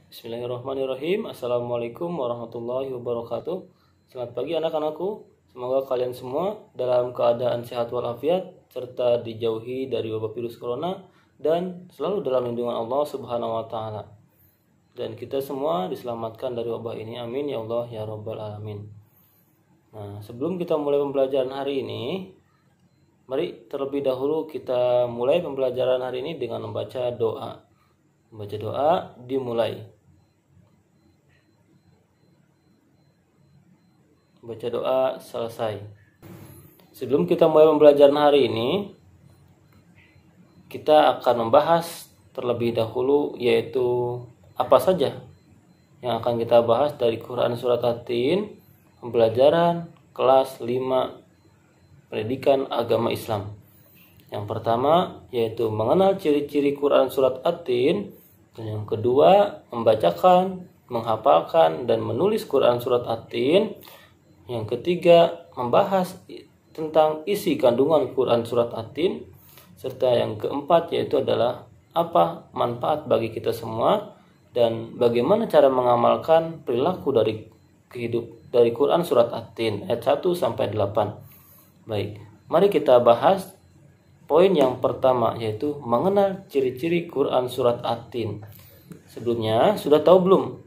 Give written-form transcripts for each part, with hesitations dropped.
Bismillahirrahmanirrahim. Assalamualaikum warahmatullahi wabarakatuh. Selamat pagi anak-anakku. Semoga kalian semua dalam keadaan sehat walafiat serta dijauhi dari wabah virus corona dan selalu dalam lindungan Allah Subhanahu wa taala. Dan kita semua diselamatkan dari wabah ini. Amin ya Allah ya rabbal alamin. Nah, sebelum kita mulai pembelajaran hari ini, mari terlebih dahulu kita mulai pembelajaran hari ini dengan membaca doa. Membaca doa dimulai. Baca doa selesai. Sebelum kita mulai pembelajaran hari ini, kita akan membahas terlebih dahulu yaitu apa saja yang akan kita bahas dari Quran Surat At-Tin, pembelajaran kelas 5 Pendidikan Agama Islam. Yang pertama yaitu mengenal ciri-ciri Quran Surat At-Tin, dan yang kedua membacakan, menghafalkan dan menulis Quran Surat At-Tin. Yang ketiga, membahas tentang isi kandungan Quran Surat At-Tin. Serta yang keempat yaitu adalah apa manfaat bagi kita semua dan bagaimana cara mengamalkan perilaku dari Quran Surat At-Tin ayat 1 sampai 8. Baik, mari kita bahas poin yang pertama yaitu mengenal ciri-ciri Quran Surat At-Tin. Sebelumnya, sudah tahu belum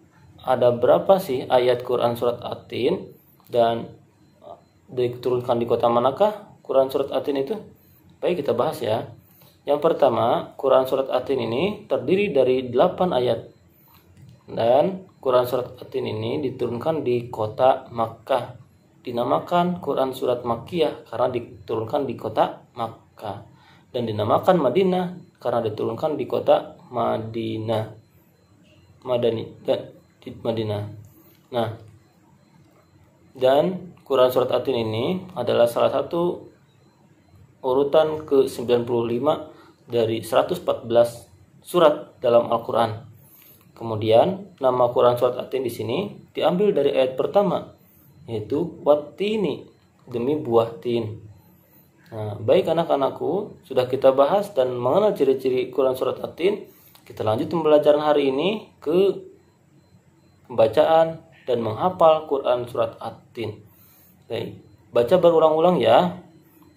ada berapa sih ayat Quran Surat At-Tin? Dan diturunkan di kota manakah Quran Surat At-Tin itu? Baik, kita bahas ya. Yang pertama, Quran Surat At-Tin ini terdiri dari 8 ayat. Dan Quran Surat At-Tin ini diturunkan di kota Makkah. Dinamakan Quran Surat Makkiyah karena diturunkan di kota Makkah. Dan dinamakan Madinah karena diturunkan di kota Madinah. Nah, dan Quran Surat At-Tin ini adalah salah satu urutan ke-95 dari 114 surat dalam Al-Quran. Kemudian nama Quran Surat At-Tin di sini diambil dari ayat pertama, yaitu Wat-Tini, demi buah tin. Nah, baik anak-anakku, sudah kita bahas dan mengenal ciri-ciri Quran Surat At-Tin. Kita lanjut pembelajaran hari ini ke pembacaan dan menghafal Quran Surat At-Tin. Baik, baca berulang-ulang ya.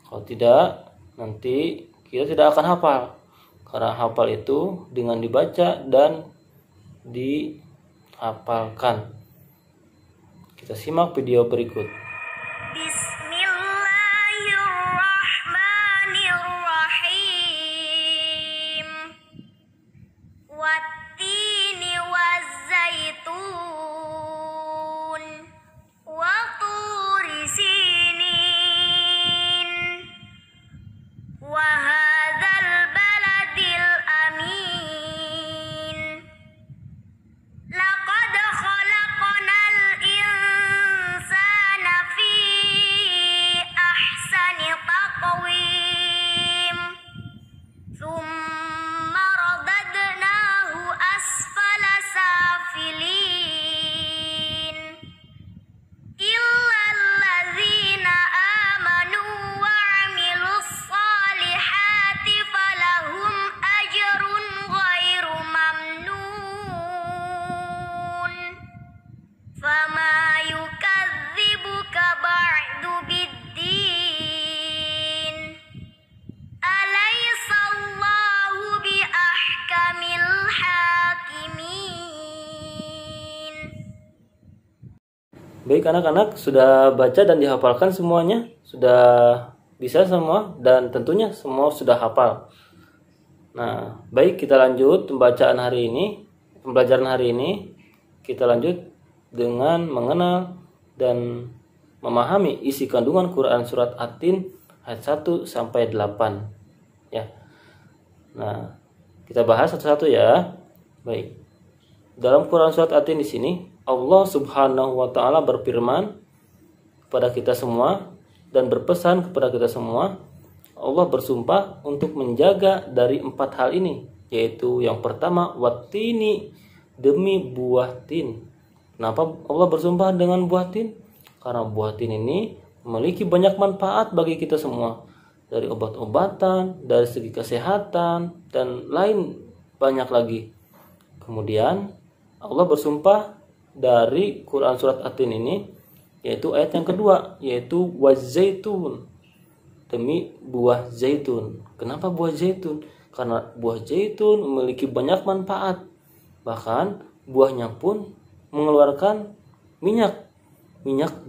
Kalau tidak, nanti kita tidak akan hafal. Karena hafal itu dengan dibaca dan dihafalkan. Kita simak video berikut. Baik anak-anak, sudah baca dan dihafalkan semuanya? Sudah bisa semua dan tentunya semua sudah hafal. Nah, baik kita lanjut pembacaan hari ini. Pembelajaran hari ini kita lanjut dengan mengenal dan memahami isi kandungan Quran Surat At-Tin ayat 1 sampai 8. Ya. Nah, kita bahas satu-satu ya. Baik. Dalam Quran Surat At-Tin di sini Allah Subhanahu wa taala berfirman kepada kita semua dan berpesan kepada kita semua. Allah bersumpah untuk menjaga dari 4 hal ini, yaitu yang pertama Wat-Tini, demi buah tin. Kenapa Allah bersumpah dengan buah tin? Karena buah tin ini memiliki banyak manfaat bagi kita semua, dari obat-obatan, dari segi kesehatan dan lain banyak lagi. Kemudian Allah bersumpah dari Quran surat At-Tin ini, yaitu ayat yang kedua, yaitu wazaitun, demi buah zaitun. Kenapa buah zaitun? Karena buah zaitun memiliki banyak manfaat. Bahkan buahnya pun mengeluarkan minyak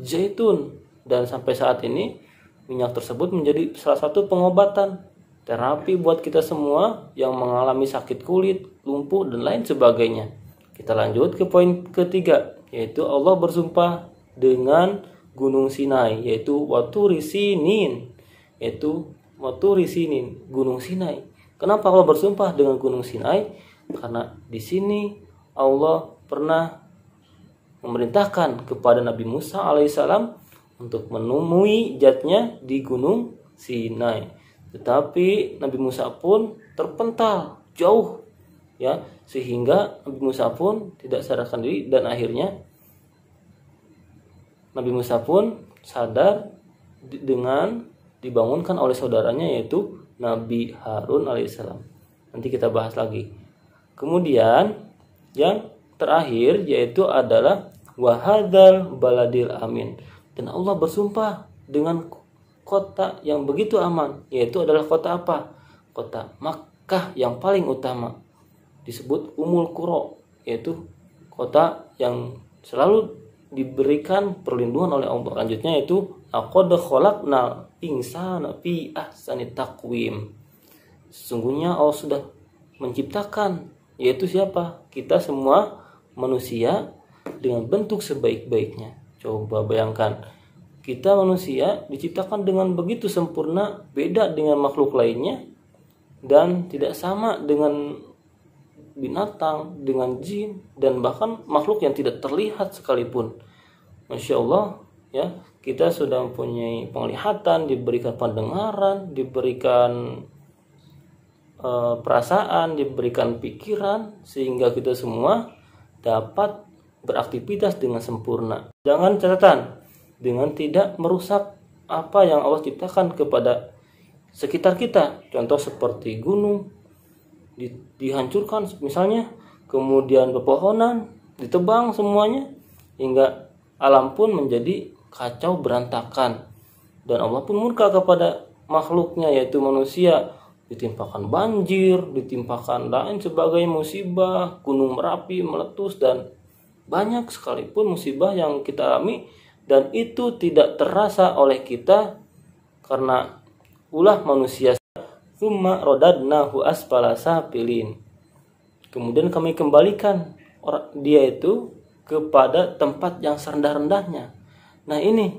zaitun, dan sampai saat ini minyak tersebut menjadi salah satu pengobatan terapi buat kita semua yang mengalami sakit kulit, lumpuh, dan lain sebagainya. Kita lanjut ke poin ketiga, yaitu Allah bersumpah dengan Gunung Sinai, yaitu Waturi Sinin, Gunung Sinai. Kenapa Allah bersumpah dengan Gunung Sinai? Karena di sini Allah pernah memerintahkan kepada Nabi Musa alaihissalam untuk menemui zatnya di Gunung Sinai. Tetapi Nabi Musa pun terpental jauh, ya, sehingga Nabi Musa pun tidak sadarkan diri, dan akhirnya Nabi Musa pun sadar dengan dibangunkan oleh saudaranya, yaitu Nabi Harun alaihissalam. Nanti kita bahas lagi. Kemudian yang terakhir yaitu adalah wahadzal baladil amin, dan Allah bersumpah dengan kota yang begitu aman, yaitu adalah kota apa? Kota Makkah yang paling utama, disebut Ummul Qura, yaitu kota yang selalu diberikan perlindungan oleh Allah. Lanjutnya yaitu laqad khalaqnal insana fi ahsani taqwim. Sesungguhnya Allah sudah menciptakan, yaitu siapa? Kita semua manusia dengan bentuk sebaik-baiknya. Coba bayangkan, kita manusia diciptakan dengan begitu sempurna, beda dengan makhluk lainnya, dan tidak sama dengan binatang, dengan jin, dan bahkan makhluk yang tidak terlihat sekalipun. Masya Allah, ya, kita sudah mempunyai penglihatan, diberikan pendengaran, diberikan perasaan, diberikan pikiran, sehingga kita semua dapat beraktivitas dengan sempurna. Jangan catatan, dengan tidak merusak apa yang Allah ciptakan kepada sekitar kita. Contoh seperti gunung dihancurkan misalnya, kemudian pepohonan ditebang semuanya, hingga alam pun menjadi kacau berantakan, dan Allah pun murka kepada makhluknya, yaitu manusia. Ditimpakan banjir, ditimpakan lain sebagai musibah, gunung Merapi meletus, dan banyak sekalipun musibah yang kita alami, dan itu tidak terasa oleh kita karena ulah manusia. Tsumma radadnahu asfala safilin. Kemudian kami kembalikan dia itu kepada tempat yang serendah-rendahnya. Nah, ini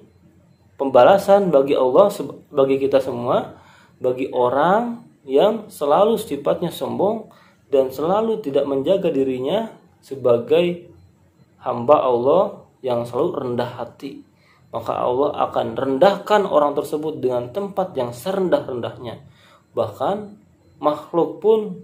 pembalasan bagi Allah, bagi kita semua, bagi orang yang selalu sifatnya sombong dan selalu tidak menjaga dirinya sebagai hamba Allah yang selalu rendah hati. Maka Allah akan rendahkan orang tersebut dengan tempat yang serendah-rendahnya. Bahkan makhluk pun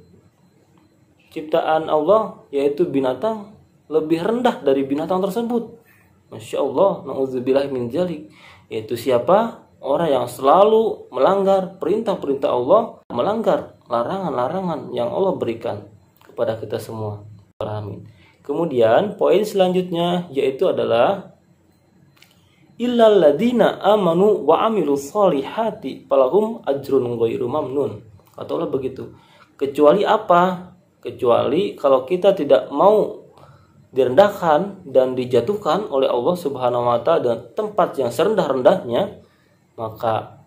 ciptaan Allah, yaitu binatang, lebih rendah dari binatang tersebut. Masya Allah, na'udzubillah min dzalik. Yaitu siapa? Orang yang selalu melanggar perintah-perintah Allah, melanggar larangan-larangan yang Allah berikan kepada kita semua. Amin. Kemudian poin selanjutnya yaitu adalah illal ladzina amanu wa amilus solihati falahum ajrun ghairu mamnun. Kata Allah begitu. Kecuali apa? Kecuali kalau kita tidak mau direndahkan dan dijatuhkan oleh Allah Subhanahu wa taala dengan tempat yang serendah-rendahnya, maka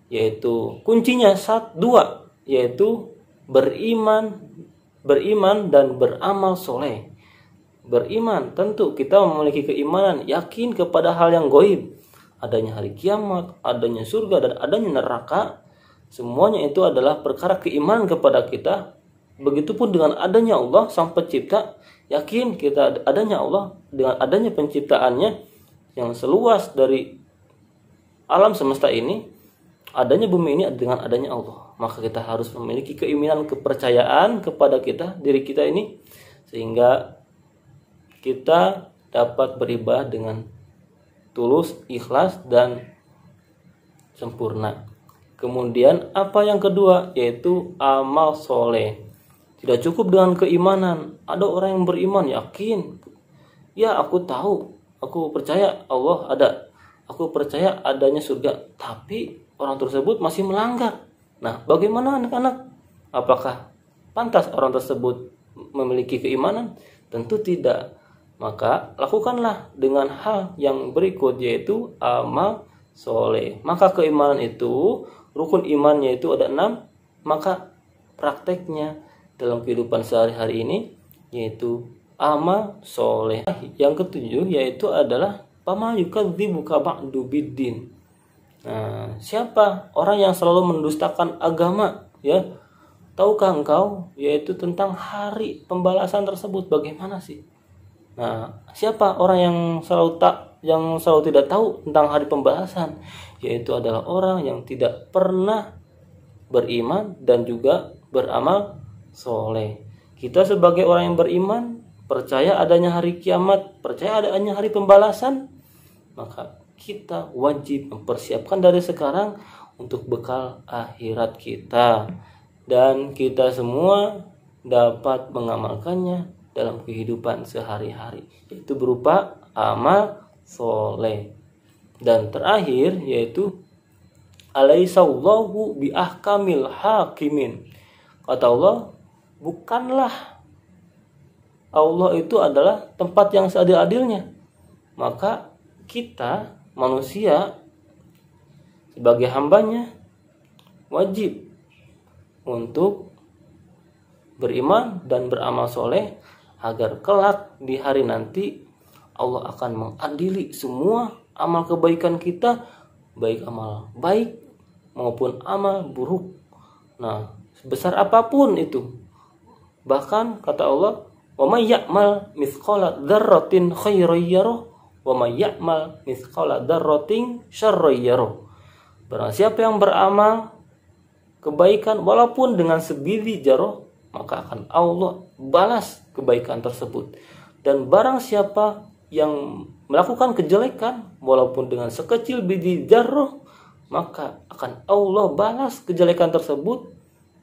yaitu kuncinya dua, yaitu beriman dan beramal soleh. Beriman, tentu kita memiliki keimanan, yakin kepada hal yang gaib, adanya hari kiamat, adanya surga, dan adanya neraka. Semuanya itu adalah perkara keimanan kepada kita. Begitupun dengan adanya Allah sang pencipta, yakin kita adanya Allah dengan adanya penciptaannya yang seluas dari alam semesta ini, adanya bumi ini dengan adanya Allah. Maka kita harus memiliki keimanan, kepercayaan kepada diri kita ini, sehingga kita dapat beribadah dengan tulus, ikhlas, dan sempurna. Kemudian apa yang kedua? Yaitu amal soleh. Tidak cukup dengan keimanan. Ada orang yang beriman yakin, ya aku tahu, aku percaya Allah ada, aku percaya adanya surga, tapi orang tersebut masih melanggar. Nah, bagaimana anak-anak? Apakah pantas orang tersebut memiliki keimanan? Tentu tidak. Maka lakukanlah dengan hal yang berikut, yaitu amal soleh. Maka keimanan itu, rukun imannya itu ada 6. Maka prakteknya dalam kehidupan sehari-hari ini yaitu amal soleh. Yang ketujuh yaitu adalah fama yukadzibuka ba'du biddin. Nah, siapa orang yang selalu mendustakan agama, ya? Tahukah engkau yaitu tentang hari pembalasan tersebut bagaimana sih? Nah, siapa orang yang selalu tidak tahu tentang hari pembalasan? Yaitu adalah orang yang tidak pernah beriman dan juga beramal soleh. Kita sebagai orang yang beriman, percaya adanya hari kiamat, percaya adanya hari pembalasan, maka kita wajib mempersiapkan dari sekarang untuk bekal akhirat kita, dan kita semua dapat mengamalkannya dalam kehidupan sehari-hari, yaitu berupa amal soleh. Dan terakhir yaitu alaihissallahu bi ahkamil hakimin. Kata Allah, bukanlah Allah itu adalah tempat yang seadil-adilnya. Maka kita manusia sebagai hambanya wajib untuk beriman dan beramal soleh, agar kelak di hari nanti Allah akan mengadili semua amal kebaikan kita, baik amal baik maupun amal buruk. Nah, sebesar apapun itu. Bahkan kata Allah, wa may ya'mal mithqala dzarratin khairan yarah wa may ya'mal mithqala dzarratin syarran yarah. Barang siapa yang beramal kebaikan walaupun dengan sebiji zarah, maka akan Allah balas kebaikan tersebut. Dan barang siapa yang melakukan kejelekan walaupun dengan sekecil biji zarah, maka akan Allah balas kejelekan tersebut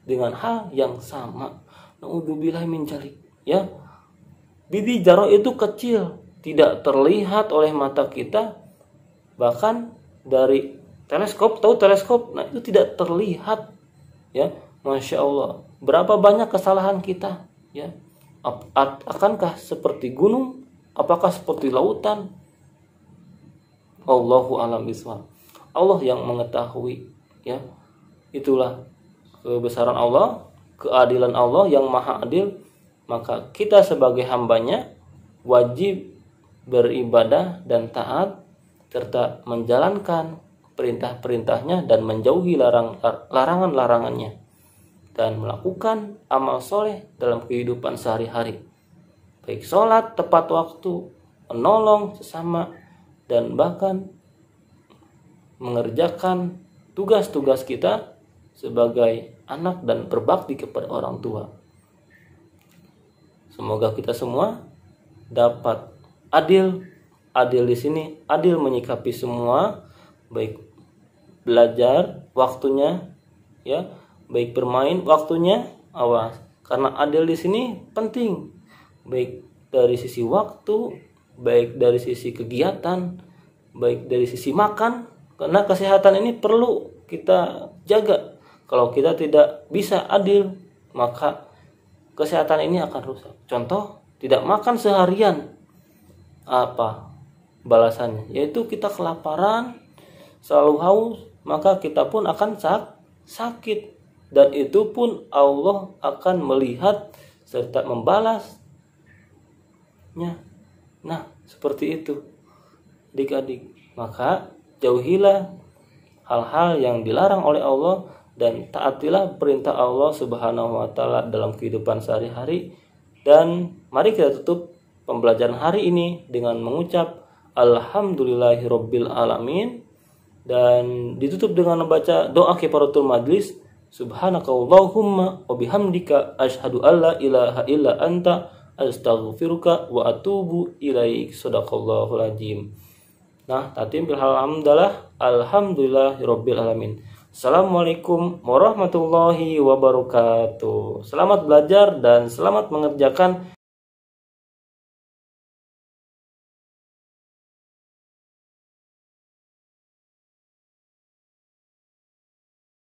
dengan hal yang sama. Na'udzubillah min dzalik, ya. Biji zarah itu kecil, tidak terlihat oleh mata kita, bahkan dari teleskop, tahu teleskop, nah itu tidak terlihat, ya. Masya Allah, berapa banyak kesalahan kita, ya. Akankah seperti gunung? Apakah seperti lautan? Allahu a'lam bishawab. Allah yang mengetahui, ya. Itulah kebesaran Allah, keadilan Allah yang maha adil. Maka kita sebagai hambanya wajib beribadah dan taat, serta menjalankan perintah-perintahnya dan menjauhi larangan-larangannya, dan melakukan amal soleh dalam kehidupan sehari-hari, baik sholat tepat waktu, menolong sesama, dan bahkan mengerjakan tugas-tugas kita sebagai anak dan berbakti kepada orang tua. Semoga kita semua dapat adil di sini, adil menyikapi semua, baik belajar waktunya, ya, baik bermain waktunya, awas, karena adil di sini penting, baik dari sisi waktu, baik dari sisi kegiatan, baik dari sisi makan, karena kesehatan ini perlu kita jaga. Kalau kita tidak bisa adil, maka kesehatan ini akan rusak. Contoh, tidak makan seharian, apa balasannya? Yaitu kita kelaparan, selalu haus, maka kita pun akan sakit. Dan itu pun Allah akan melihat serta membalasnya. Nah, seperti itu, adik-adik. Maka jauhilah hal-hal yang dilarang oleh Allah dan taatilah perintah Allah Subhanahu wa taala dalam kehidupan sehari-hari. Dan mari kita tutup pembelajaran hari ini dengan mengucap alhamdulillahirabbil alamin, dan ditutup dengan membaca doa kifaratul majlis. Subhanakallahumma wa bihamdika asyhadu alla ilaha illa anta astaghfiruka wa atubu ilaik. Shadaqallahul azim. Nah, tatim bil alhamdulillahirabbil alamin. Assalamualaikum warahmatullahi wabarakatuh. Selamat belajar dan selamat mengerjakan